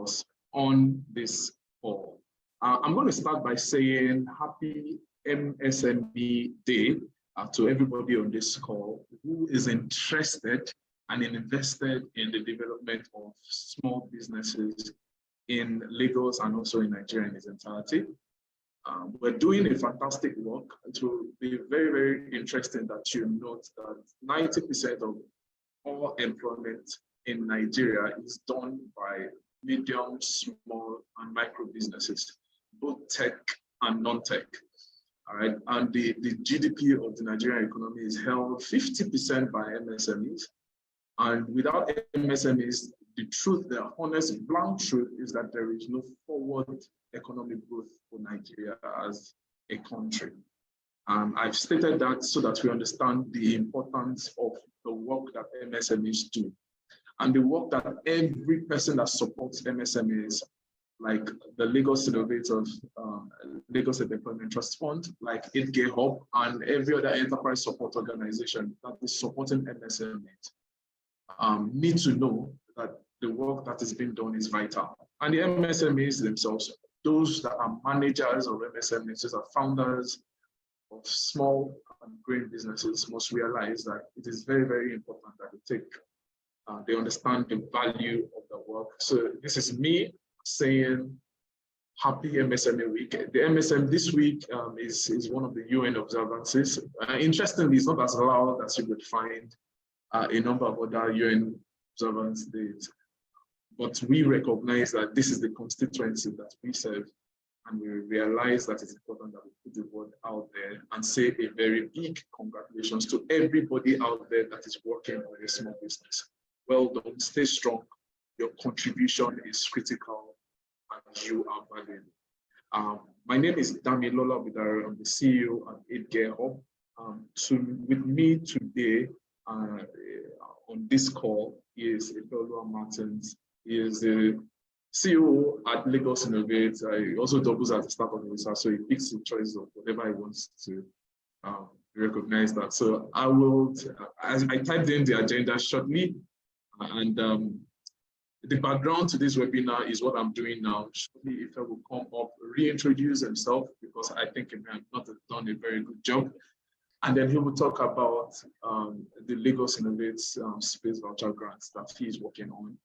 us on this call. I'm going to start by saying happy MSME Day to everybody on this call who is interested and invested in the development of small businesses in Lagos and also in Nigeria in its entirety. We're doing a fantastic work. It will be very, very interesting that you note that 90% of all employment in Nigeria is done by medium, small, and micro businesses, both tech and non-tech. All right, and the GDP of the Nigerian economy is held 50% by MSMEs. And without MSMEs, the truth, the honest, blunt truth is that there is no forward economic growth for Nigeria as a country. I've stated that so that we understand the importance of the work that MSMEs do and the work that every person that supports MSMEs, like the Lagos Innovators, Lagos Employment Trust Fund, like 8K Hub, and every other enterprise support organization that is supporting MSMEs, need to know that the work that is being done is vital. And the MSMEs themselves, those that are managers of MSMEs, those are founders of small and growing businesses, must realize that it is very, very important that they understand the value of the work. So this is me saying happy MSME week. The MSM this week is one of the UN observances. Interestingly, it's not as loud as you would find a number of other UN observance days, but we recognize that this is the constituency that we serve, and we realize that it's important that we put the word out there and say a very big congratulations to everybody out there that is working on a small business. Well done, stay strong. Your contribution is critical and you are valued. My name is Damilola Bidare. I'm the CEO at 8K Hub. With me today on this call is Ifeoluwa Martins. He is the CEO at Lagos Innovate. He also doubles as a startup officer, so he picks the choice of whatever he wants to recognize that. So I will, as I typed in the agenda shortly, and the background to this webinar is what I'm doing now. Shortly, if I will come up, reintroduce himself, because I think he may have not done a very good job. And then he will talk about the Lagos Innovate Space Voucher grants that he is working on.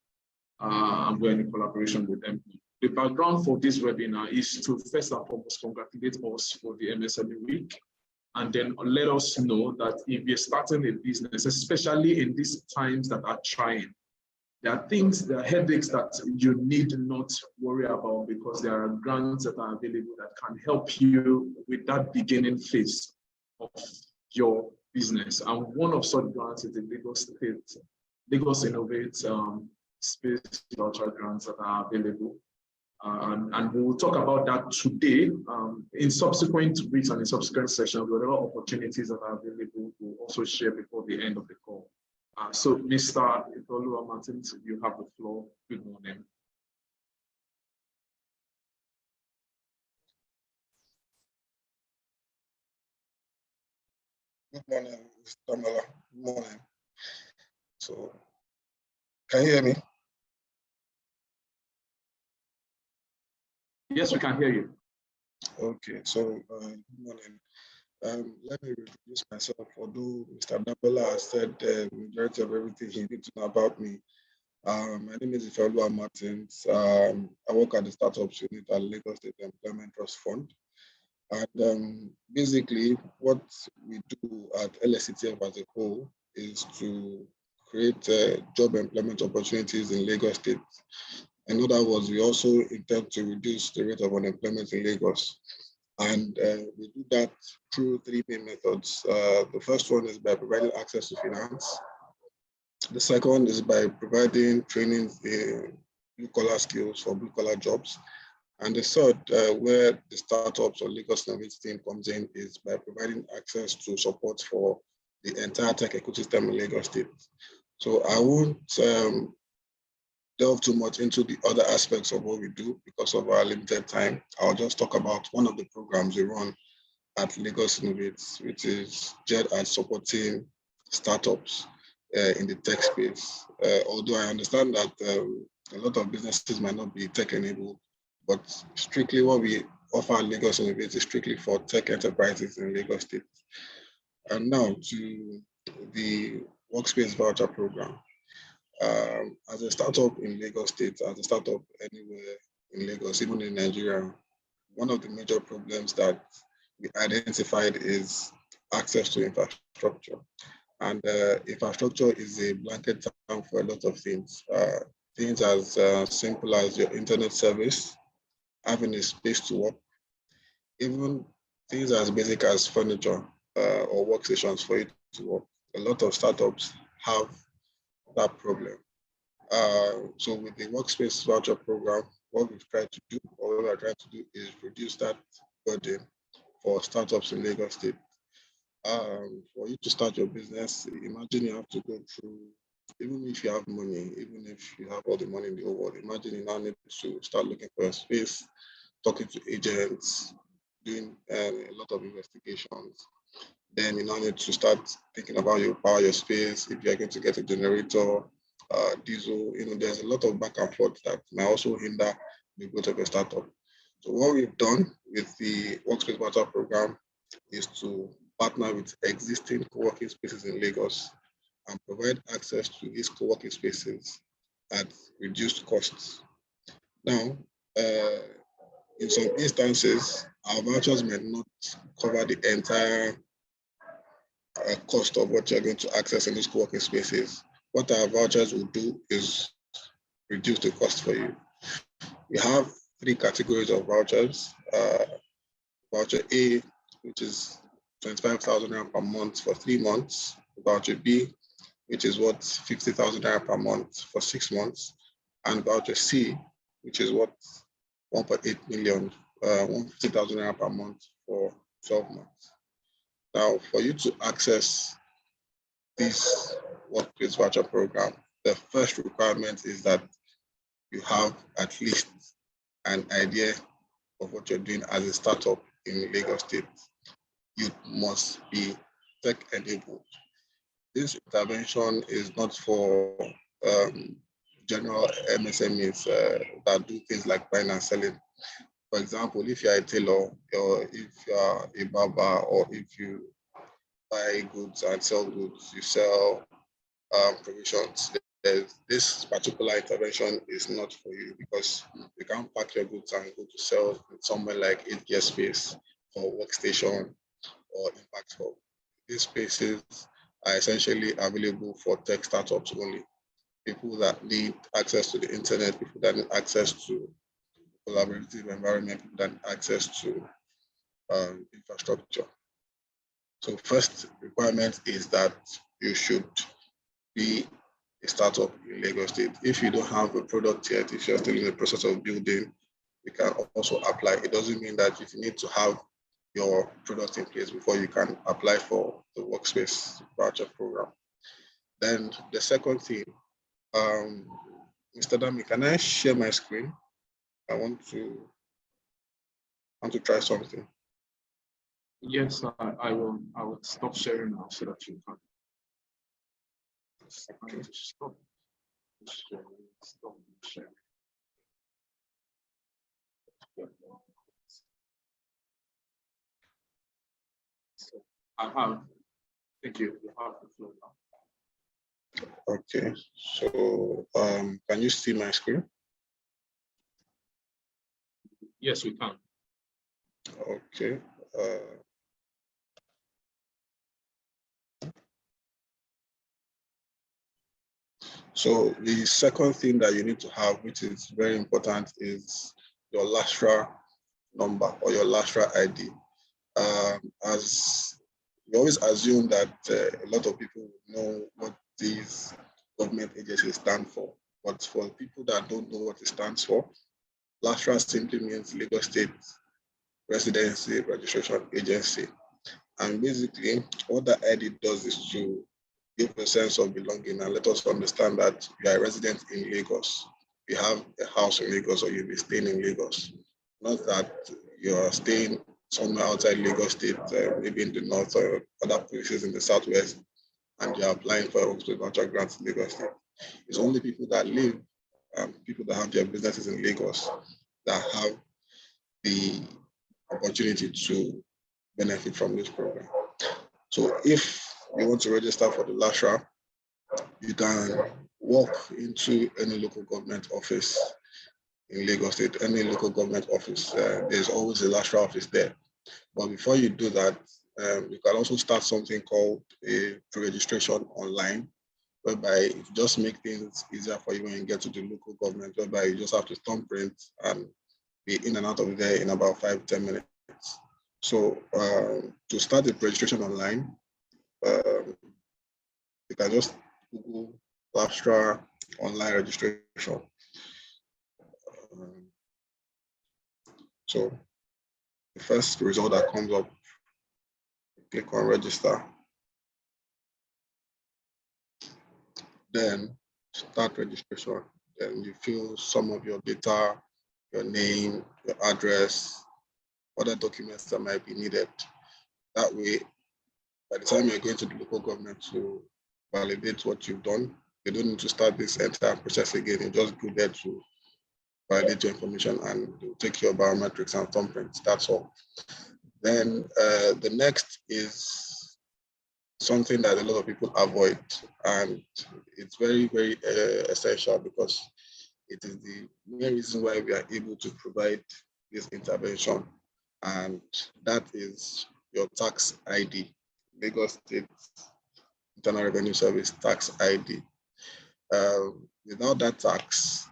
And we're in collaboration with them. The background for this webinar is to first and foremost congratulate us for the MSME week, and then let us know that if you're starting a business, especially in these times that are trying, there are things, there are headaches that you need not worry about, because there are grants that are available that can help you with that beginning phase of your business. And one of such grants is the Lagos Innovate Space Voucher grants that are available. And we will talk about that today. In subsequent weeks and in subsequent sessions, whatever opportunities that are available, we'll also share before the end of the call. So Mr. Ifeoluwa Martins, you have the floor. Good morning. Good morning, Mr. Damala. Good morning. So, can you hear me? Yes, we can hear you. Okay, so good morning. Let me introduce myself. Although Mr. Damala has said the majority of everything he needs to know about me. My name is Ifeoluwa Martins. I work at the startups unit at Lagos State Employment Trust Fund. And basically, what we do at LSCTF as a whole is to create job employment opportunities in Lagos State. In other words, we also intend to reduce the rate of unemployment in Lagos. And we do that through three main methods. The first one is by providing access to finance. The second is by providing training in blue-collar skills for blue-collar jobs. And the third, where the startups or Lagos Innovate team comes in, is by providing access to support for the entire tech ecosystem in Lagos State. So I won't delve too much into the other aspects of what we do because of our limited time. I'll just talk about one of the programs we run at Lagos Innovate, which is geared at supporting startups in the tech space. Although I understand that a lot of businesses might not be tech-enabled, but strictly what we offer at Lagos Innovate is strictly for tech enterprises in Lagos State. And now to the Workspace Voucher Program. As a startup in Lagos State, as a startup anywhere in Lagos, even in Nigeria, one of the major problems that we identified is access to infrastructure. And infrastructure is a blanket term for a lot of things. Things as simple as your internet service, having a space to work, even things as basic as furniture or workstations for you to work. A lot of startups have that problem. So with the Workspace Voucher Program, what we've tried to do, or what we're trying to do, is reduce that burden for startups in Lagos State. For you to start your business, imagine you have to go through, even if you have money, even if you have all the money in the whole world, imagine you now need to start looking for a space, talking to agents, doing a lot of investigations. Then you now need to start thinking about your power, your space, if you're going to get a generator, diesel, there's a lot of back and forth that might also hinder the growth of a startup. So what we've done with the Workspace Voucher Program is to partner with existing co-working spaces in Lagos and provide access to these co-working spaces at reduced costs. Now, in some instances, our vouchers may not cover the entire cost of what you're going to access in these co-working spaces. What our vouchers will do is reduce the cost for you. We have 3 categories of vouchers. Voucher A, which is 25,000 naira per month for 3 months. Voucher B, which is what 50,000 naira per month for 6 months. And voucher C, which is what 1.8 million, 150,000 naira per month for 12 months. Now, for you to access this Workplace Voucher Program, the first requirement is that you have at least an idea of what you're doing as a startup in Lagos State. You must be tech-enabled. This intervention is not for general MSMEs that do things like buying and selling. For example, if you're a tailor, or if you're a barber, or if you buy goods and sell goods, you sell provisions, this particular intervention is not for you, because you can't pack your goods and go to sell somewhere like 8 space or workstation or impact hub. These spaces are essentially available for tech startups only. People that need access to the internet, people that need access to collaborative environment, people that need access to infrastructure. So first requirement is that you should be a startup in Lagos State. If you don't have a product yet, if you're still in the process of building, you can also apply. It doesn't mean that you need to have your product in place before you can apply for the Workspace Voucher Program. Then the second thing, Mr. Dami, can I share my screen? I want to try something. Yes, I will stop sharing now so that you can. Okay. Stop sharing. So thank you. You have the floor now. Okay, so can you see my screen? Yes, we can. Okay. So the second thing that you need to have, which is very important, is your LASTRA number or your LASTRA ID. As we always assume that a lot of people know what these government agencies stand for, but for people that don't know what it stands for, LASTRA simply means Lagos State Residency Registration Agency. And basically, what that ID does is to give a sense of belonging and let us understand that you are a resident in Lagos. You have a house in Lagos, or you'll be staying in Lagos. Not that you are staying somewhere outside Lagos State, maybe in the north or other places in the southwest, and you're applying for a Workspace Voucher grant in Lagos State. It's only people that live people that have their businesses in Lagos that have the opportunity to benefit from this program. So if you want to register for the LASHRA, you can walk into any local government office in Lagos State, any local government office. There's always a LASHRA office there. But before you do that, you can also start something called a pre-registration online, whereby it just make things easier for you when you get to the local government, whereby you just have to thumbprint and be in and out of there in about 5-10 minutes. So to start the registration online, you can just Google LASHRA online registration. So the first result that comes up, click on register. Then start registration. Then you fill some of your data, your name, your address, other documents that might be needed. That way, by the time you're going to the local government to validate what you've done, you don't need to start this entire process again. You just go there to validate your information and they'll take your biometrics and thumbprints. That's all. Then the next is something that a lot of people avoid, and it's very, very essential because it is the main reason why we are able to provide this intervention, and that is your tax ID, Lagos State Internal Revenue Service tax ID. Without that tax,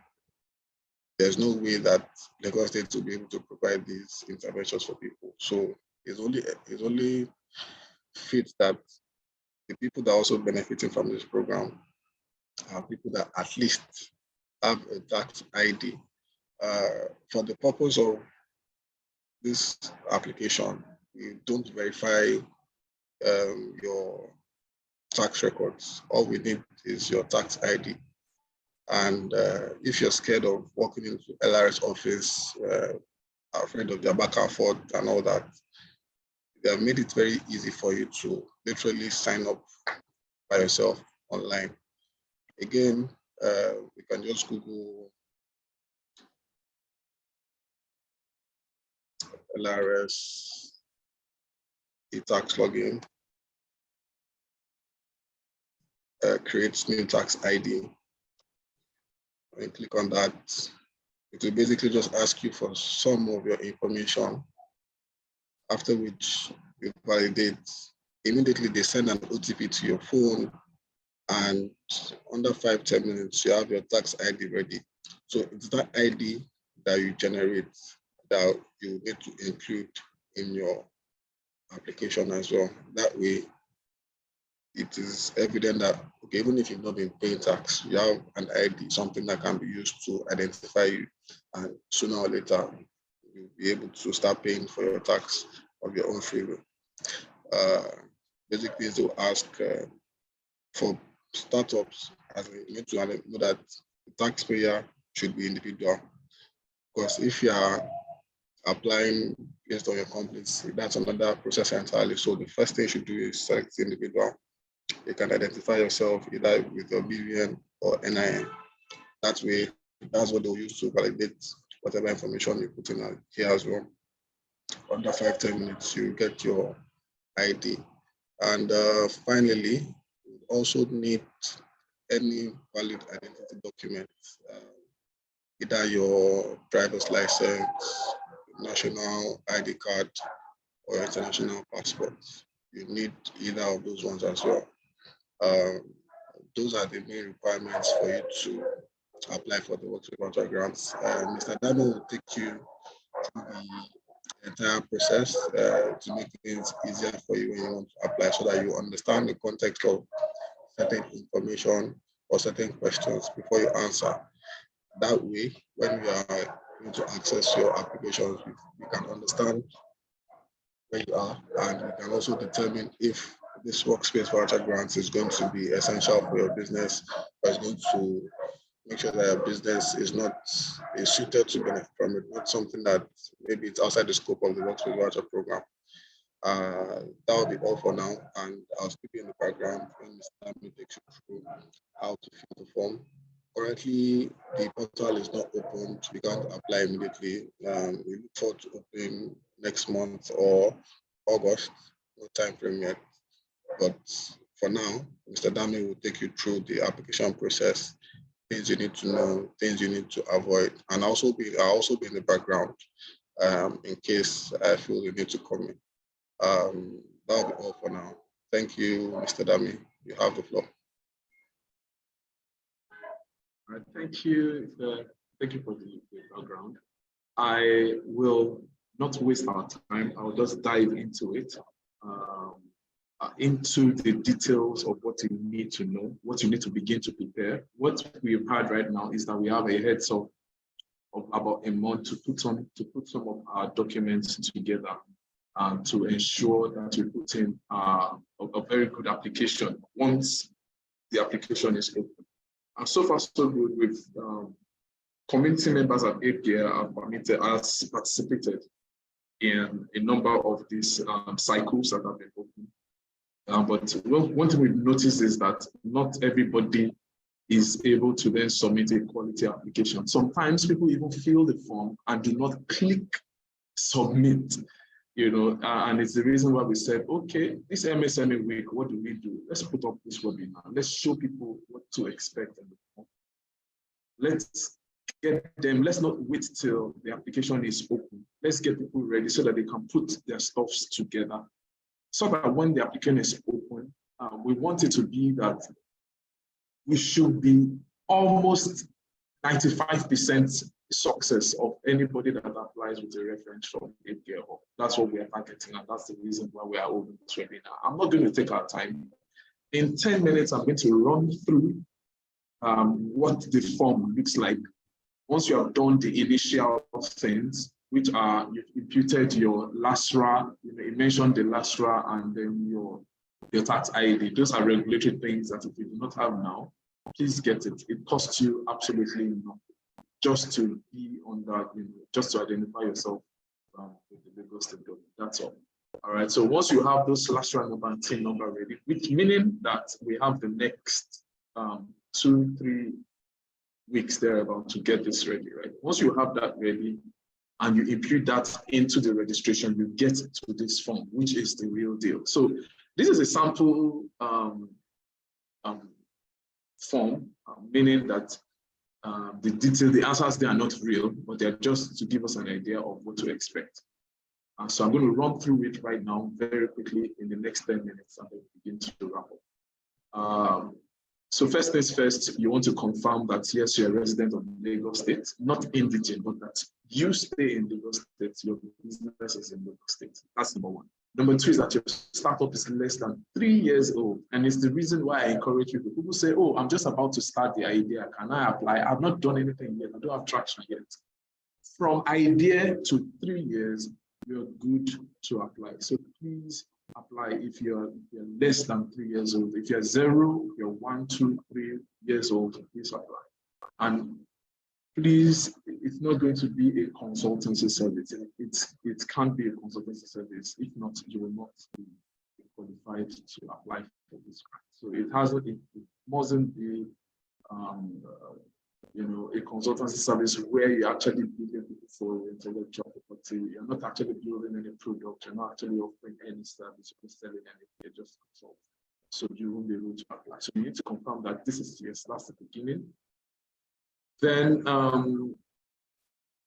there's no way that Lagos State will be able to provide these interventions for people. So it's only fit that the people that are also benefiting from this program are people that at least have a tax ID. For the purpose of this application, we don't verify your tax records. All we need is your tax ID. And if you're scared of walking into LRS office, afraid of their back and forth and all that, they have made it very easy for you to literally sign up by yourself online. Again, you can just Google LRS e-tax login, create new tax ID. When you click on that, it will basically just ask you for some of your information, after which you validate. Immediately they send an OTP to your phone, and under 5-10 minutes, you have your tax ID ready. So it's that ID that you generate that you need to include in your application as well. That way, it is evident that, okay, even if you've not been paying tax, you have an ID, something that can be used to identify you, and sooner or later, you'll be able to start paying for your tax of your own free will. Basically, they will ask for startups, as you need to know that the taxpayer should be individual. Because if you are applying based on your companies, that's another process entirely. So the first thing you should do is select the individual. You can identify yourself either with your BVN or NIN. That way, that's what they'll use to validate whatever information you put in here as well. Under 5-10 minutes, you get your ID. And finally, you also need any valid identity document, either your driver's license, national ID card, or international passport. You need either of those ones as well. Those are the main requirements for you to apply for the Works with Contract grants. Mr. Dano will take you through the entire process to make things easier for you when you want to apply, so that you understand the context of certain information or certain questions before you answer. That way, when we are going to access your applications, we can understand where you are, and we can also determine if this workspace voucher grant is going to be essential for your business, or is going to make sure that your business is suited to benefit from it, not something that maybe it's outside the scope of the workspace voucher program. That will be all for now, and I'll speak in the background when Mr. Dami takes you through how to fill the form, Currently, the portal is not open, so you can't apply immediately. We look forward to opening next month or August, no time frame yet. But for now, Mr. Dami will take you through the application process, things you need to know, things you need to avoid, and I'll also be in the background in case I feel you need to come in. That'll be all for now. Thank you, Mr. Dami. You have the floor. All right, thank you. Thank you for the background. I will not waste our time. I'll just dive into it, into the details of what you need to know, what you need to begin to prepare. What we've had right now is that we have a heads up of about a month to put some of our documents together to ensure that we put in a very good application once the application is open. And so far, so good. With community members at APA has participated in a number of these cycles that have been open. But one thing we've noticed is that not everybody is able to then submit a quality application. Sometimes people even fill the form and do not click submit, and it's the reason why we said, okay, this MSME week, what do we do? Let's put up this webinar. Let's show people what to expect. Let's get them, let's not wait till the application is open. Let's get people ready so that they can put their stuffs together. So that when the application is open, we want it to be that we should be almost 95% success of anybody that applies with a reference from APA. That's what we are targeting, and that's the reason why we are open this webinar. I'm not going to take our time. In 10 minutes, I'm going to run through what the form looks like. Once you have done the initial things, which are you've imputed your LASRA, you mentioned the LASRA and then your tax ID. Those are regulatory things that if you do not have now, please get it. It costs you absolutely nothing just to be on that, just to identify yourself with the Lagos State government. That's all. All right. So once you have those LASRA number and TIN number ready, which meaning that we have the next 2-3 weeks thereabout to get this ready, right? Once you have that ready and you impute that into the registration, you get to this form, which is the real deal. So this is a sample form, meaning that the answers, they are not real, but they're just to give us an idea of what to expect. So I'm going to run through it right now very quickly in the next 10 minutes and then begin to wrap up. So first things first, you want to confirm that yes, you're a resident of Lagos State, not indigent, but that you stay in Lagos State, your business is in Lagos State. That's number one. Number two is that your startup is less than 3 years old. And it's the reason why I encourage people. People say, oh, I'm just about to start the idea. Can I apply? I've not done anything yet. I don't have traction yet. From idea to 3 years, you're good to apply. So please apply if you're less than 3 years old. If you're 0, you're 1, 2, 3 years old, please apply. And please, it's not going to be a consultancy service. It can't be a consultancy service. If not, you will not be qualified to apply for this grant. So it mustn't be a consultancy service where you're actually building people for intellectual property. You're not actually building any product. You're not actually offering any service. You're selling anything. You're just consulting. So you won't be able to apply. So you need to confirm that this is yes, that's the beginning. Then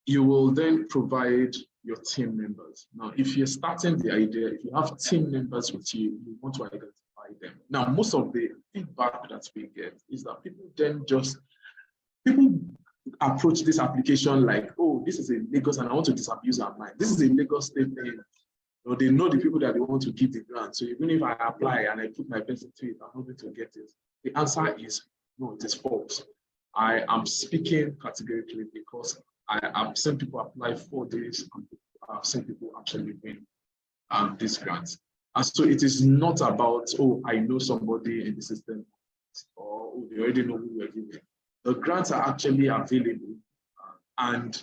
you will then provide your team members. Now, if you're starting the idea, if you have team members with you, you want to identify them. Now, most of the feedback that we get is that people approach this application like, oh, this is a Lagos and I want to disabuse our mind. This is a Lagos State thing. They know the people that they want to give the grant. So even if I apply and I put my best into it, I'm not going to get it. The answer is no, it is false. I am speaking categorically because I have seen people apply 4 days and I've seen people actually win these grants. And so it is not about, oh, I know somebody in the system or oh, they already know who we're giving. The grants are actually available and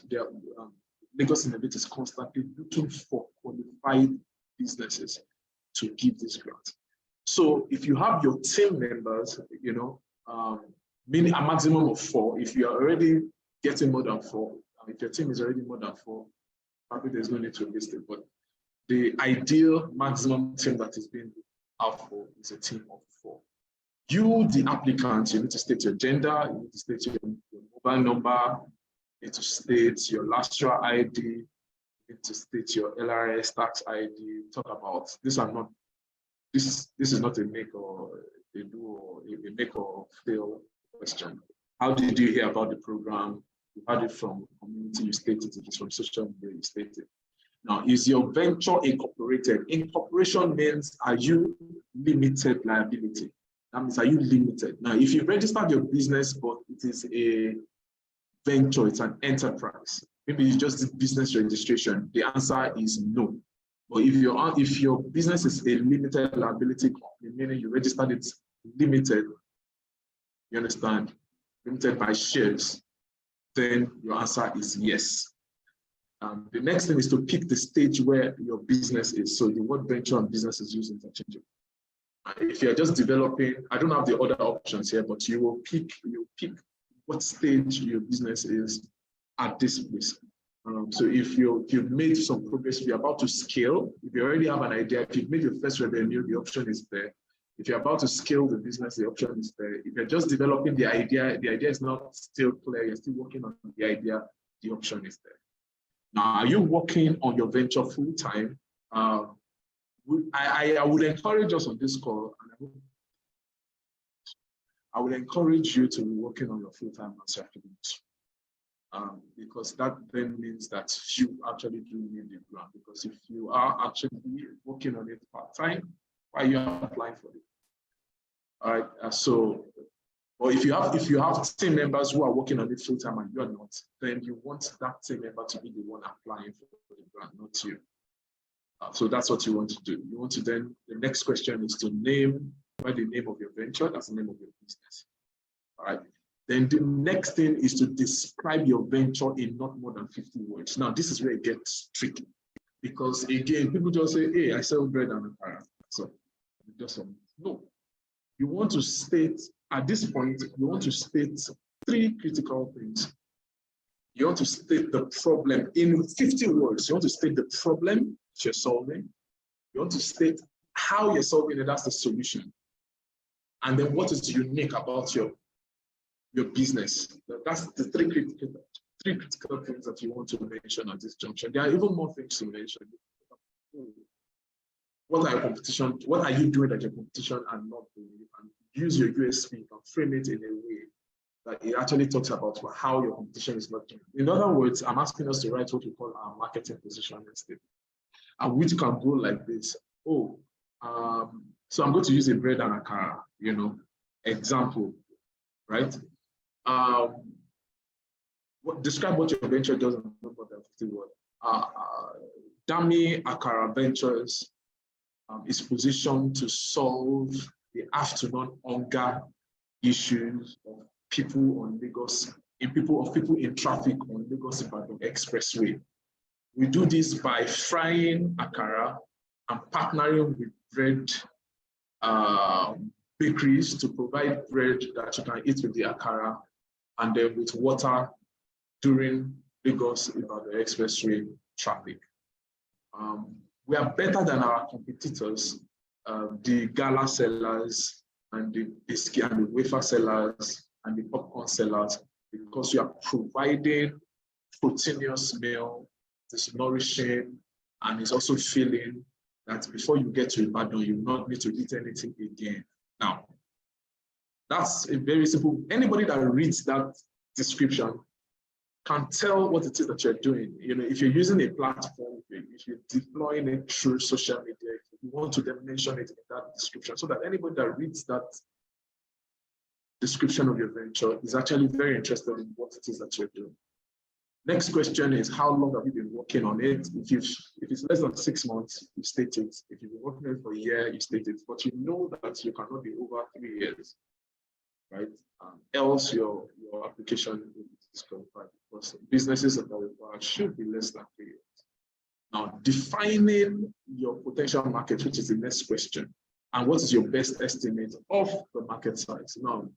Lagos Innovate is constantly looking for qualified businesses to give this grant. So if you have your team members, meaning a maximum of 4. If you are already getting more than 4, if your team is already more than 4, probably there's no need to list it. But the ideal maximum team that is being out for is a team of 4. You, the applicant, you need to state your gender, you need to state your mobile number, you need to state your last year ID, you need to state your LRS tax ID. Talk about these are not. This is not a make or a do or a make or fail question. How did you hear about the program? You had it from community, you stated it. It's from social media, you stated. Now, is your venture incorporated? Incorporation means, are you limited liability? That means, are you limited? Now, if you registered your business, but it is a venture, it's an enterprise, maybe you just did business registration, the answer is no. But if your business is a limited liability company, meaning you registered it limited, you understand, limited by shares, then your answer is yes. The next thing is to pick the stage where your business is. So the word venture and business is used interchangeably. If you're just developing, I don't have the other options here, but you will pick what stage your business is at this place. So if you've made some progress, if you're about to scale, if you already have an idea, if you've made your first revenue, the option is there. If you're about to scale the business, the option is there. If you're just developing the idea is not still clear, you're still working on the idea, the option is there. Now, are you working on your venture full time? I would encourage us on this call, and I would encourage you to be working on your full time as academics. Because that then means that you actually do need the grant. Because if you are actually working on it part-time, why are you applying for it? All right. Or if you have team members who are working on it full-time and you're not, then you want that team member to be the one applying for the grant, not you. So that's what you want to do. You want to then, the next question is to write the name of your venture. That's the name of your business. All right. Then the next thing is to describe your venture in not more than 50 words. Now, this is where it gets tricky because, again, people just say, hey, I sell bread and akara. So, no. You want to state, at this point, you want to state 3 critical things. You want to state the problem in 50 words. You want to state the problem that you're solving. You want to state how you're solving it, that's the solution. And then what is unique about your business. That's the 3 critical things that you want to mention at this junction. There are even more things to mention. What are your competition? What are you doing that your competition are not doing? And use your USP and frame it in a way that it actually talks about how your competition is not doing. In other words, I'm asking us to write what we call our marketing positioning statement, and which can go like this. So I'm going to use a bread and akara, example, right? Describe what your venture does in more than 50 words. Dami Akara Ventures is positioned to solve the afternoon hunger issues of people on Lagos, people in traffic on Lagos Ibadan Expressway. We do this by frying akara and partnering with bread bakeries to provide bread that you can eat with the akara and then with water during Lagos Ibadan Expressway traffic. We are better than our competitors, the gala sellers and the biscuit and the wafer sellers and the popcorn sellers, because we are providing proteinous meal, it's nourishing, and it's also filling, that before you get to Ibadan, you will not need to eat anything again. Now, that's a very simple, anybody that reads that description can tell what it is that you're doing. If you're using a platform, if you're deploying it through social media, if you want to then mention it in that description, so that anybody that reads that description of your venture is actually very interested in what it is that you're doing. Next question is, how long have you been working on it? If it's less than 6 months, you state it. If you've been working on it for a year, you state it. But you know that you cannot be over 3 years, right? Else your application will be disqualified, because businesses that are required should be less than 3 years. Now, defining your potential market, which is the next question, and what is your best estimate of the market size? Now,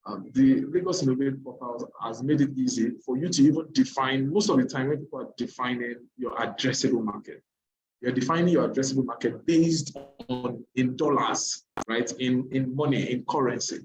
The Lagos Innovate Portal has made it easy for you to even define, most of the time when people are defining your addressable market, you're defining your addressable market based on in dollars, right? In money, in currency.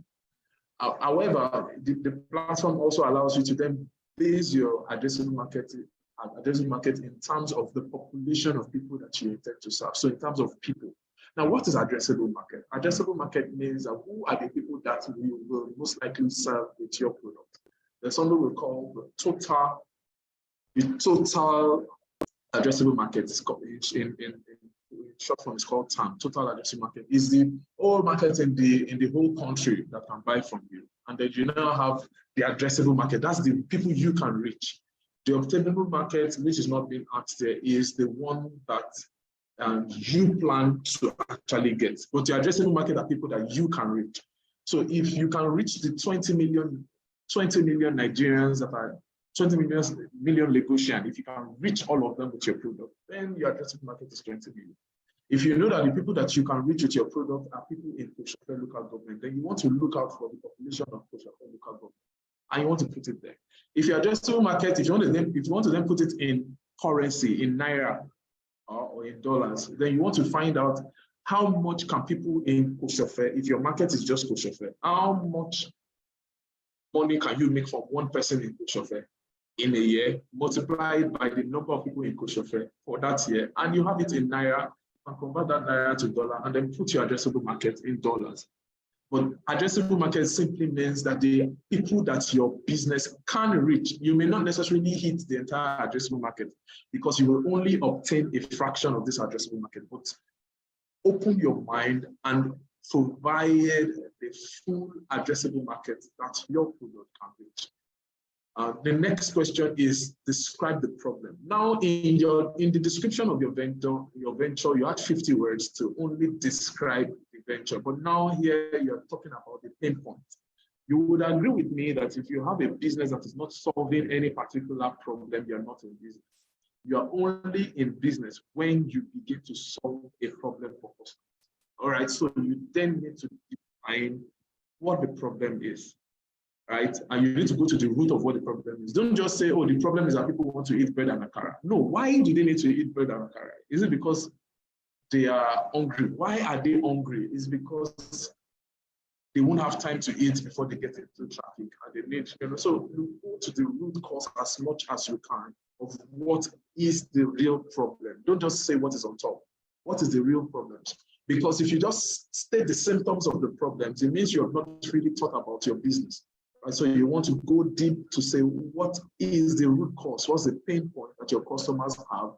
However, the platform also allows you to then base your addressable market in terms of the population of people that you intend to serve. So in terms of people. Now, what is addressable market? Addressable market means that who are the people that you will most likely serve with your product? There's something we call the total addressable market. It's called, in short form, it's called TAM. Total addressable market is the whole market in the whole country that can buy from you. And then you now have the addressable market. That's the people you can reach. The obtainable market, which is not being asked there, is the one that you plan to actually get. But the addressable market are people that you can reach. So if you can reach the 20 million Nigerians that are 20 million Lagosian, if you can reach all of them with your product, then your addressable market is 20 million. If you know that the people that you can reach with your product are people in Koshofe local government, then you want to look out for the population of Koshofe local government, and you want to put it there. If your addressable market, if you want to then put it in currency, in naira or in dollars, then you want to find out how much can people in Koshofe, if your market is just Koshofe, how much money can you make from one person in Koshofe in a year, multiplied by the number of people in Koshofe for that year, and you have it in naira, and convert that naira to dollar, and then put your addressable market in dollars. But addressable market simply means that the people that your business can reach, you may not necessarily hit the entire addressable market because you will only obtain a fraction of this addressable market. But open your mind and provide the full addressable market that your product can reach. The next question is describe the problem. Now, in the description of your venture, you had 50 words to only describe the venture. But now here you're talking about the pain point. You would agree with me that if you have a business that is not solving any particular problem, you're not in business. You are only in business when you begin to solve a problem for customers. All right, so you then need to define what the problem is. Right? And you need to go to the root of what the problem is. Don't just say, oh, the problem is that people want to eat bread and akara. No, why do they need to eat bread and akara? Is it because they are hungry? Why are they hungry? It's because they won't have time to eat before they get into traffic. And they need, so you go to the root cause as much as you can of what is the real problem. Don't just say what is on top. What is the real problem? Because if you just state the symptoms of the problems, it means you have not really thought about your business. So you want to go deep to say, what is the root cause? What's the pain point that your customers have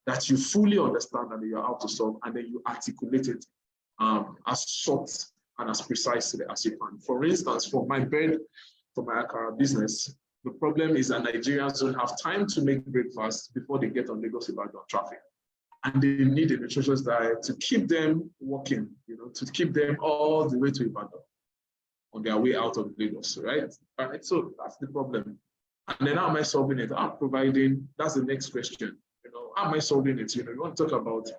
that you fully understand and you're out to solve, and then you articulate it as short and as precisely as you can. For instance, for my akara business, the problem is that Nigerians don't have time to make breakfast before they get on Lagos-Ibadan traffic. And they need a nutritious diet to keep them working, to keep them all the way to Ibadan on their way out of Lagos, right? All right, so that's the problem. And then how am I solving it? I'm providing, that's the next question. How am I solving it? You want to talk about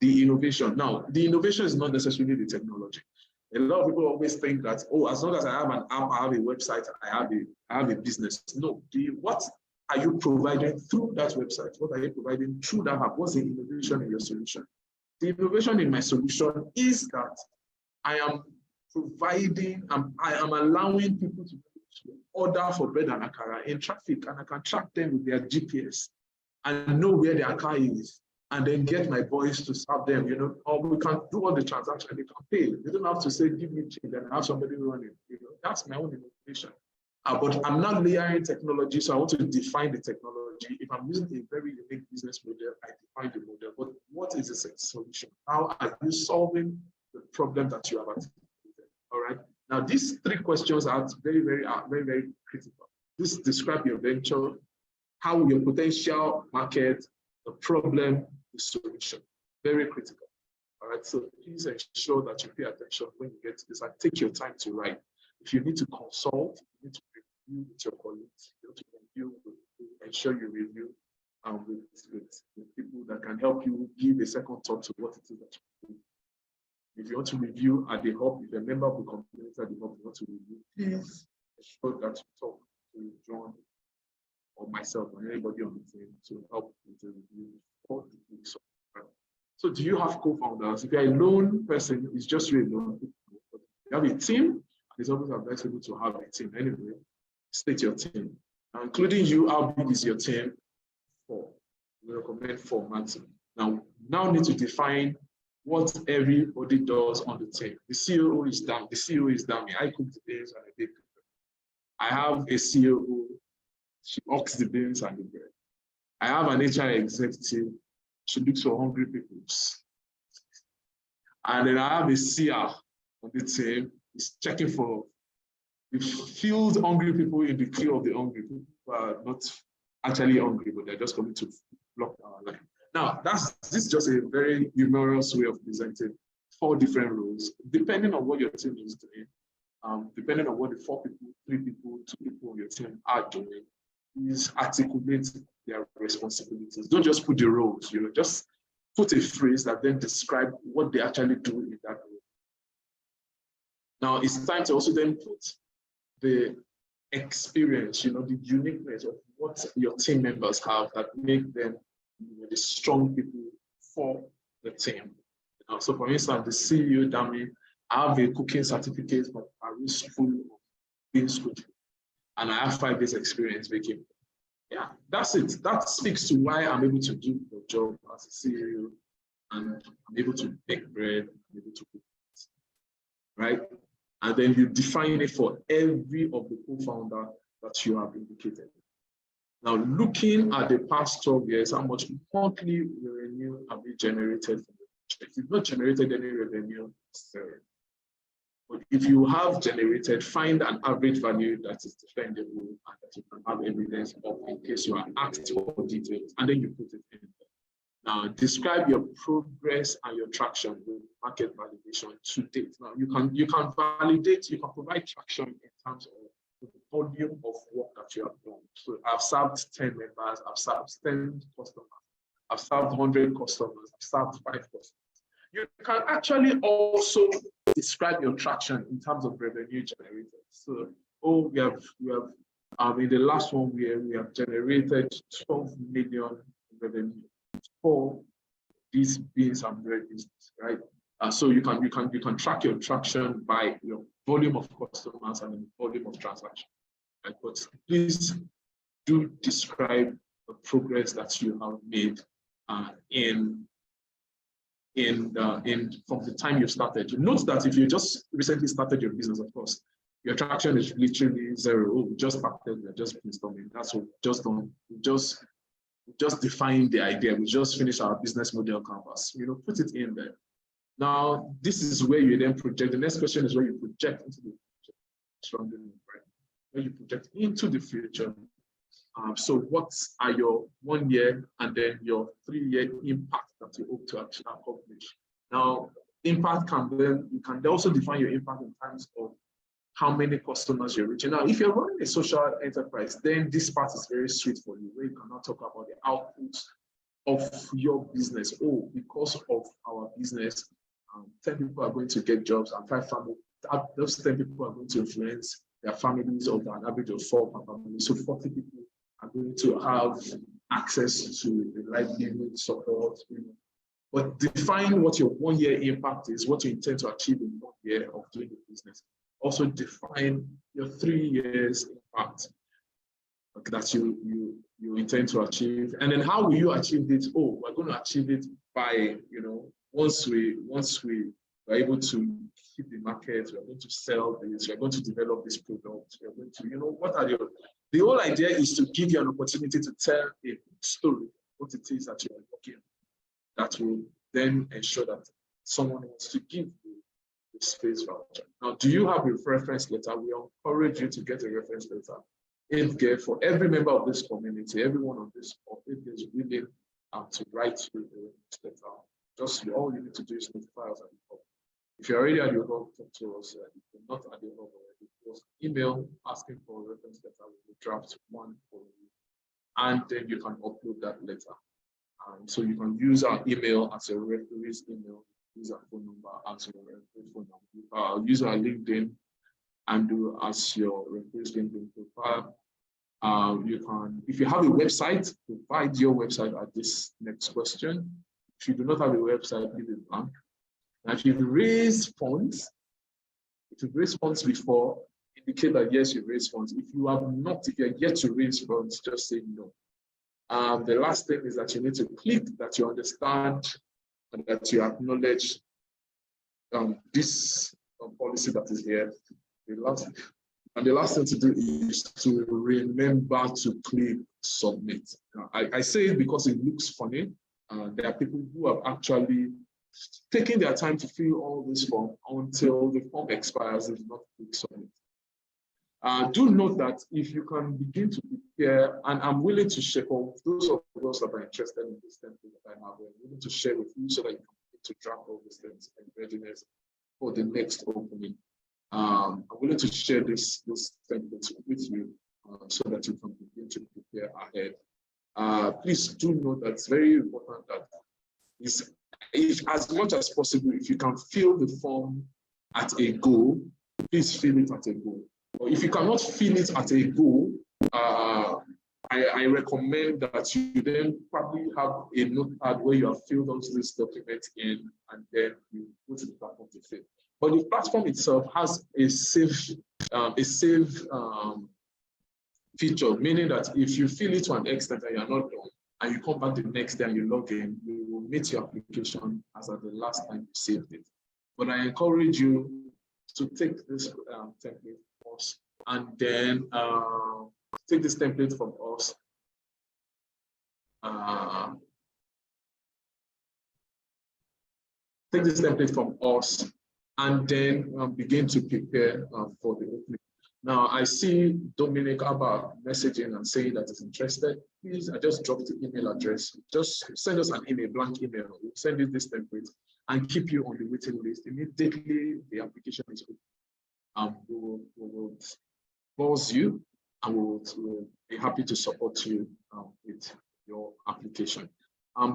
the innovation. Now, the innovation is not necessarily the technology. A lot of people always think that, oh, as long as I have an app, I have a website, I have a business. No, what are you providing through that website? What are you providing through that app? What's the innovation in your solution? The innovation in my solution is that I am providing, I am allowing people to order for bread and akara in traffic, and I can track them with their GPS and know where their car is, and then get my boys to serve them, or we can do all the transactions, they can pay. You don't have to say, give me change and have somebody run it. That's my own innovation. But I'm not layering technology, so I want to define the technology. If I'm using a very unique business model, I define the model. But what is the solution? How are you solving the problem that you have articulated? All right. Now, these three questions are very, very critical. This describe your venture, how your potential market, the problem, the solution. Very critical. All right. So please ensure that you pay attention when you get to this and take your time to write. If you need to consult, you need to review with your colleagues. You need to review, ensure you review with people that can help you give a second thought to what it is that you do. If you want to review at the hub, if you're a member of the community at the hub, you want to review, please sure that you talk to John or myself or anybody on the team to help with the review for the week. So do you have co-founders? If you're a lone person, it's just you alone. If you have a team, it's always advisable to have a team. Anyway, state your team. Including you, how big is your team? 4. We recommend 4 maximum. Now need to define what everybody does on the team. The CEO is down. The CEO is down. I cook the beans and the bake. I have a COO. She cooks the beans and the bread. I have an HR executive. She looks for hungry people. And then I have a CR on the team. Is checking for the field hungry people in the queue of the hungry people who are not actually hungry, but they're just coming to block our line. Now, this is just a very humorous way of presenting 4 different roles, depending on what your team is doing, depending on what the 4 people, 3 people, 2 people on your team are doing, is articulate their responsibilities. Don't just put the roles, just put a phrase that then describe what they actually do in that role. Now, it's time to also then put the experience, the uniqueness of what your team members have that make them the strong people for the team. So for instance, the CEO, Dami, I have a cooking certificate from Paris School of Beans Cooking, and I have 5 years experience making. Yeah, that's it. That speaks to why I'm able to do the job as a CEO, and I'm able to bake bread, I'm able to cook it, right? And then you define it for every of the co-founder that you have indicated. Now, looking at the past 12 years, how much monthly revenue have you generated from the project? If you've not generated any revenue, sorry. But if you have generated, find an average value that is defendable and that you can have evidence of in case you are asked for details, and then you put it in there. Now, describe your progress and your traction with market validation to date. Now, you can validate, you can provide traction in terms of the volume of work that you have done. So I've served 10 members, I've served 10 customers, I've served 100 customers, I've served 5 customers. You can actually also describe your traction in terms of revenue generated. So, we have in the last 1 year, we have generated 12 million revenue for these beans and bread business, right? So you can track your traction by your volume of customers and the volume of transactions. Right? But please do describe the progress that you have made from the time you started. You note that if you just recently started your business, of course, your traction is literally 0. Oh, we just started, we're just brainstorming. That's what we just defined the idea. We just finished our business model canvas. Put it in there. Now, this is where you then project. The next question is where you project into the future. Where you project into the future. So what are your 1 year and then your 3-year impact that you hope to actually accomplish? Now, impact you can also define your impact in terms of how many customers you're reaching. Now, if you're running a social enterprise, then this part is very sweet for you, where you cannot talk about the outputs of your business. Oh, because of our business, 10 people are going to get jobs and 5 families. Those 10 people are going to influence their families of an average of 4 per family. So 40 people are going to have access to the livelihood support. But define what your 1 year impact is, what you intend to achieve in 1 year of doing the business. Also define your 3 years impact that you intend to achieve. And then how will you achieve it? Oh, we're going to achieve it by, once we are able to hit the market, we're going to sell this, we're going to develop this product, we're going to, what are the whole idea is to give you an opportunity to tell a story, what it is that you are working on, that will then ensure that someone wants to give you the space voucher. Now, do you have a reference letter? We encourage you to get a reference letter. For every member of this community, everyone on this community is willing to write you a reference letter. Just all you need to do is notify us at the hub. If you're already at your hub, talk to us. If you're not at the hub already, just email asking for a reference letter. We will draft one for you, and then you can upload that letter. So you can use our email as a referee's email, use our phone number as a referee's phone number, use our LinkedIn and do as your replacement profile. You can, if you have a website, provide your website at this next question. If you do not have a website, leave it blank. And if you've raised funds, before, indicate that yes, you've raised funds. If you have not, if you're yet to raise funds, just say no. The last thing is that you need to click that you understand and that you acknowledge this policy that is here. The last thing to do is to remember to click submit. I say it because it looks funny. There are people who have actually taken their time to fill all this form until the form expires and not click submit. Do note that if you can begin to prepare, and I'm willing to share for those of us that are interested in this template that I have, I'm willing to share with you so that you can begin to draft all these things in readiness for the next opening. I'm willing to share this template with you so that you can begin to prepare ahead. Please do note that it's very important that if as much as possible, if you can fill the form at a go, please fill it at a go. Or if you cannot fill it at a go, I recommend that you then probably have a notepad where you have filled out this document in, and then you go to the platform to fill. But the platform itself has a save feature, meaning that if you fill it to an extent and you're not done, and you come back the next day and you log in, you will meet your application as at the last time you saved it. But I encourage you to take this template from us, and then take this template from us. Take this template from us, and then begin to prepare for the opening. Now, I see Dominic Abba messaging and saying that he's interested. Please, I just dropped the email address. Just send us an email, blank email. We'll send you this template and keep you on the waiting list. Immediately the application is open, we will pause you, and we'll be happy to support you with your application.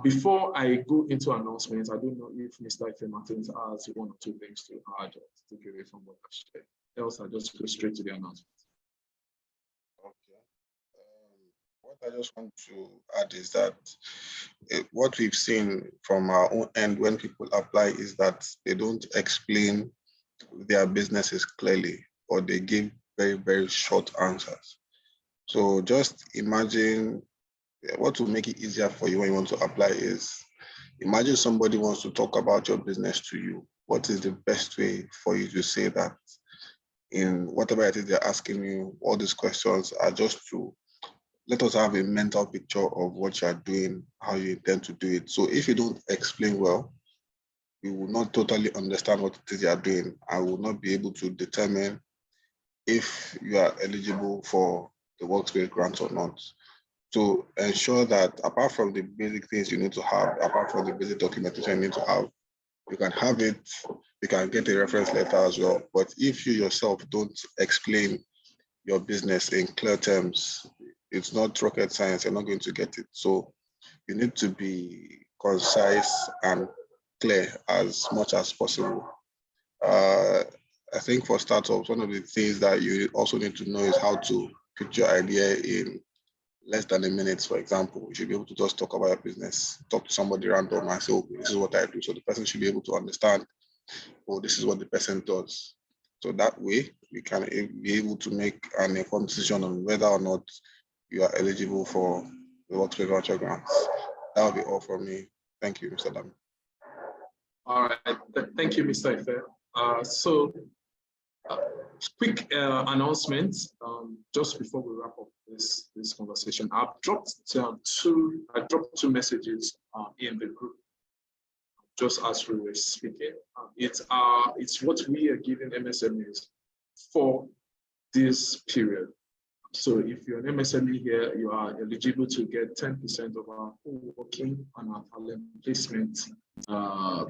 Before I go into announcements, I don't know if Mr. Ife Martins has one or two things to add or to take away from what I shared. Else, I just go straight to the announcements. Okay. What I just want to add is that what we've seen from our own end when people apply is that they don't explain their businesses clearly, or they give very, very short answers. So just imagine what will make it easier for you when you want to apply is, imagine somebody wants to talk about your business to you. What is the best way for you to say that? In whatever it is they're asking you, all these questions are just to let us have a mental picture of what you're doing, how you intend to do it. So if you don't explain well, we will not totally understand what it is you're doing. I will not be able to determine if you are eligible for the workspace grant or not. To ensure that apart from the basic things you need to have, apart from the basic documentation you need to have, you can have it, you can get a reference letter as well. But if you yourself don't explain your business in clear terms, it's not rocket science, you're not going to get it. So you need to be concise and clear as much as possible. I think for startups, one of the things that you also need to know is how to put your idea in less than a minute, for example. You should be able to just talk about your business, talk to somebody random and say, oh, this is what I do. So the person should be able to understand, oh, this is what the person does. So that way, we can be able to make an informed decision on whether or not you are eligible for the workspace voucher grants. That will be all from me. Thank you, Mr. Dam. All right, thank you, Mr. Ife. Quick announcement just before we wrap up this conversation. I've dropped two messages in the group just as we were speaking. It's what we are giving MSMEs for this period. So if you're an MSME here, you are eligible to get 10% of our co-working and our talent placement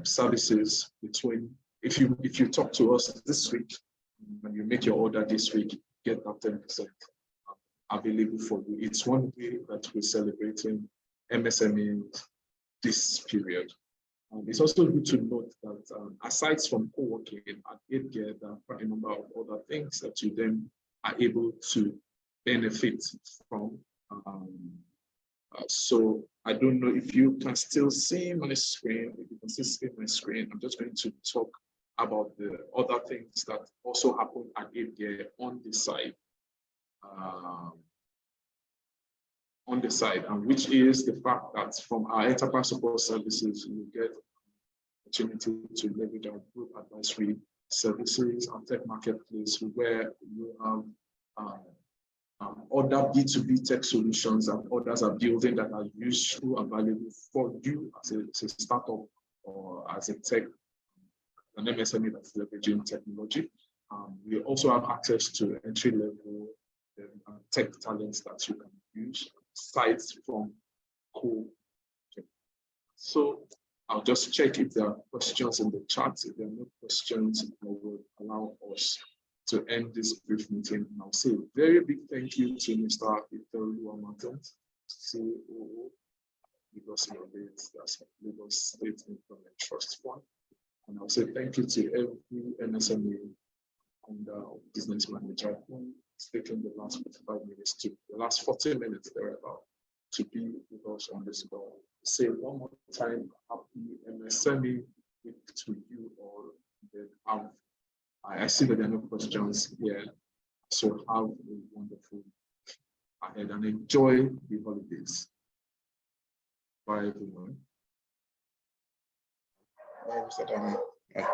services between. If you talk to us this week, when you make your order this week, get that 10% available for you. It's one way that we're celebrating MSME this period. It's also good to note that aside from co-working at 8Gear, there are quite a number of other things that you then are able to benefit from. So I don't know if you can still see my screen. If you can still see my screen, I'm just going to talk about the other things that also happen at 8Gear on the side. And which is the fact that from our enterprise support services, you get opportunity to leverage our group advisory services and tech marketplace, where you have other B2B tech solutions that others are building that are useful and valuable for you as a startup or as a tech, an MSME that's leveraging technology. We also have access to entry-level tech talents that you can use, sites from cool. So I'll just check if there are questions in the chat. If there are no questions, I will allow us to end this brief meeting. And I'll say a very big thank you to Mr. Ifeoluwa Martins, COO, Lagos Innovates, that's Lagos State Employment Trust Fund. And I'll say thank you to every MSME and business manager who has taken the last 45 minutes to the last 40 minutes thereabout to be with us on this call. Say one more time, happy MSME week to you all. Then I see that there are no questions here, so have a wonderful ahead and enjoy the holidays. Bye, everyone. Bye, Mr. Dami.